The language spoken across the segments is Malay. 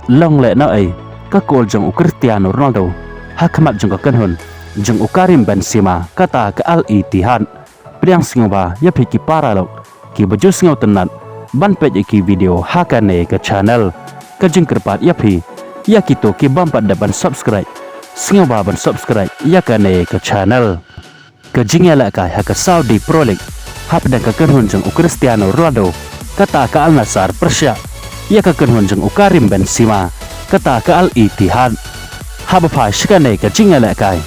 long le na ai ka kol jong Cristiano Ronaldo hakmat jong ka kanhun jong Karim Benzema kata ka Al Ittihad priang singoba ya phiki para lo ki baju singo tenat ban page ki video hakane ka channel ka jing kerpat ya phi ya kito ki bampat daban subscribe singoba ban subscribe ya kane ka channel ka jing ya la ka ha ka Saudi Pro League hap dan ka kanhun jong Cristiano Ronaldo kata ka Al Nassr Persia ya ka kanhun jong Karim Benzema kata ka Al Ittihad haba phai shikane ka jing ya la kai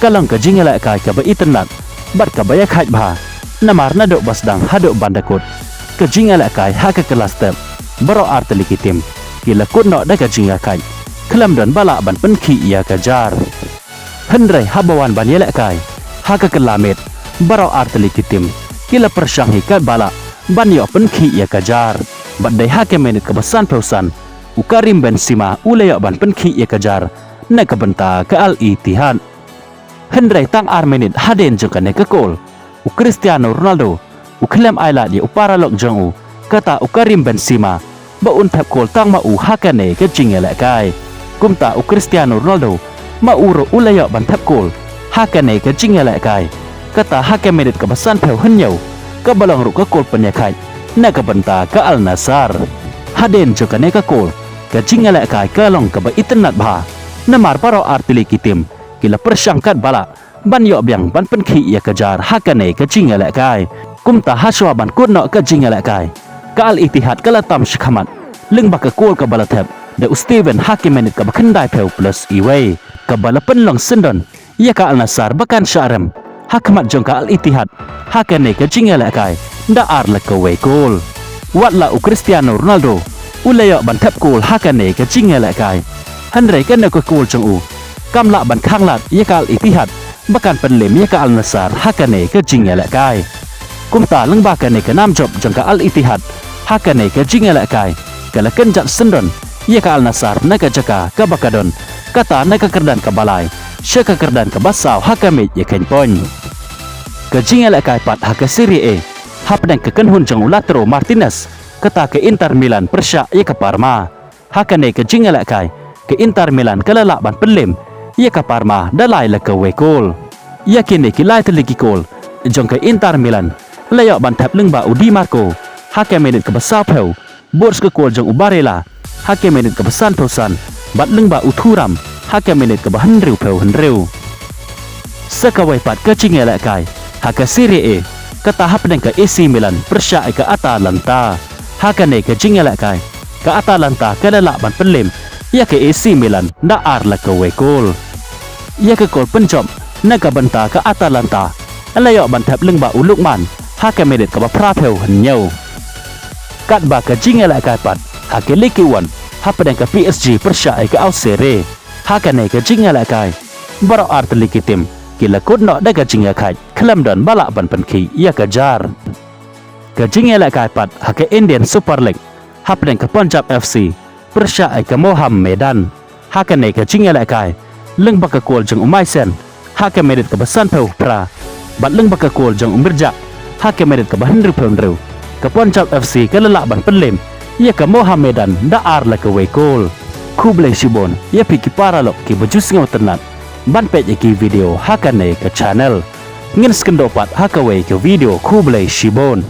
kalang ka jing ya la kai ka ba internet bat ka baya khaj bha namar na do basdang hado bandakut ka jing ya la kai ha ka kelas step baro arteli kitim kila kut no da ka jing ya kai kelam dan bala ban pen khi ya ka jar hendrai habawan ban ya la kai ha ka kelamet baro arteli kitim kila persyang hikat bala ban yo pen khi ya ka jar bat dai ha ke menit ka basan pausan Karim Benzema ulaya ban pen khi ya ka jar na ka benta ka Al Ittihad hendrai tang ar menit haden jong ka kol Cristiano Ronaldo klem ailat ya upara lok jong kata Karim Benzema ba un thap kol tang ma hakane ka jing ya la kai kumta Cristiano Ronaldo ma uro ulaya ban thap kol hakane ka jing ya la kai kata hake menit ka basan pheu hanyau ka balang ru ka kol penya khai na ka benta ka Al Nassr haden jong ka kol ka jing ya la kai ka long ka ba internet bha namar paro artili kitim kila persangkat bala ban yo biang ban pen khi ya kejar hakane ka jing ya la kai kumta haswa ban kut no ka jing ya la kai ka Al Ittihad kala tam shikhamat ling ba ka kol ka bala thep de Steven hakim menit ka bakhandai pheu plus iway ka bala pen long sendon ya ka Al Nassr bakan syaram hakmat jong ka Al Ittihad hakane ka jing ya la kai da ar la ka we kol watla Cristiano Ronaldo ulaya ban thep kol hakane ka jing ya la kai hanrai ka na ko kol jong kam la ban khang lat ya ka Al Ittihad bakan penlem ya ka Al Nassr hakane ka jing ya la kai kumta leng ba ka ne ka nam job jong ka Al Ittihad hakane ka jing ya la kai kala kenjat sendon ya ka Al Nassr na ka jaka ka bakadon kata na ka kerdan ka balai syaka kerdan ka basau hakame ya ken pon ka jing ya la kai pat ha ka Serie A hap dan ka kenhun jong Lautaro Martinez kata ke Inter Milan Persia ya ka Parma hakane ka jing ya la kai ke Inter Milan kala la ban penlem ya ka Parma dalai la ka we kol ya kini kilai teliki kol jong ka Inter Milan layak ban thap leng ba Di Marco hake menit ka basau pheu bors ka kol jong Barella hake menit ka basan pausan bat leng ba Thuram hake menit ka bahan riu pheu henriu sakawai pat ka jing ya la kai haka Serie A kata hap dan ka AC Milan Persia ka Atalanta hakane ka jing ya la kai ka Atalanta kala la ban penlem ya ke AC Milan da ar la ka we kol ya ke kol penjom na ka benta ka Atalanta layak ban thap leng ba Lukman hake menit ka ba pra pheu hnyau kat ba ka jing ya la kai pat hake Ligue 1 hap dan ka PSG Persia ka Auxerre hakane ka jing ya la kai baro art likitim kila kod no da ka jing ya kai klam don bala ban pen khi ya ka jar ka jing ya la kai pat hake Indian Super League hap dan ka Punjab FC Persia ka Mohammedan hakane ka jing ya la kai leng ba ka kol jong Umaisen hake menit ka basan pheu pra bat leng ba ka kol jong Mirja hake menit ka bahan riu pheu riu ka Punjab FC ka lala ban penlem ya ka Mohammedan da ar la ka we kol Kublai Shibon ya piki para lok ki baju singaw tenat ban page ki video hakane ka channel ngin skendo pat hakawe ka video Kublai Shibon